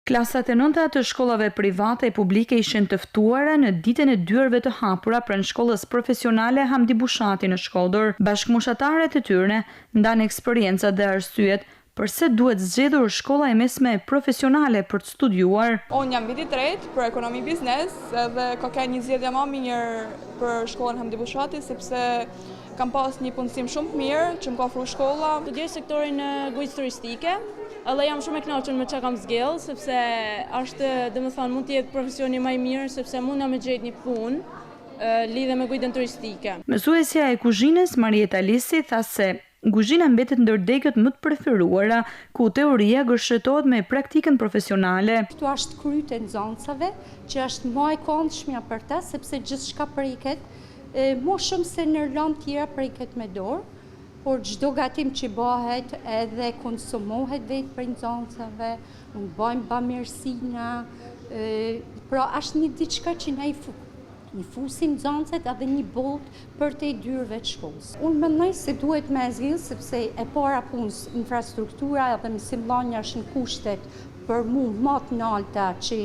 Klasat e nënta të shkollave private e publike ishin të ftuara në ditën e dyerve të hapura pranë shkollës profesionale Hamdi Bushati në Shkodër. Bashkëmoshatarët e tyre ndanë eksperjencat dhe arsyet përse duhet zgjedhur shkolla e mesme profesionale për të studiuar. Unë jam viti 3 për ekonomi biznes dhe ka një zgjedhje më mirë për shkollën Hamdi Bushati sepse kam pas një punësim shumë të mirë që më ka ofruar shkolla. Studioj sektorin gojës turistike. Edhe jam shumë e kënaqur me çka kam zgjedhur sepse është, domethënë, mund të jetë profesioni më i mirë sepse mund me gjetë një punë lidhe me gojën turistike. Mësuesja e kuzhinës Marieta Lisi tha se kuzhina mbetet ndër degët më të preferuara, ku teoria gërshëtohet me praktikën profesionale. Këtu është kryet e nxënësave, që është më e këndshmja për ta sepse gjithçka priket, më shumë se në ranë tjera priket me dorë. Por çdo gatim që bëhet edhe konsumohet vetë për nxënësave, nuk bëjmë bamirësina, pra është një diçka që na i fusim nxënësit edhe një botë për të dyrëve të shkollës. Unë mendoj se duhet me zgjidhë sepse e para punës infrastruktura edhe mësimdhënia është në kushtet për mu më të larta që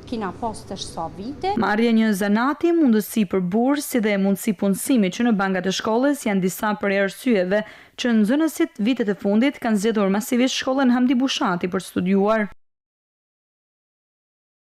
kina pas të sa vite. Marrja një zanati, mundësi për bursë si dhe mundësi punësimi që në bankat e shkollës janë disa për arsyeve që nxënësit vitet e fundit kanë zgjedhur masivisht shkollën Hamdi Bushati për studiuar.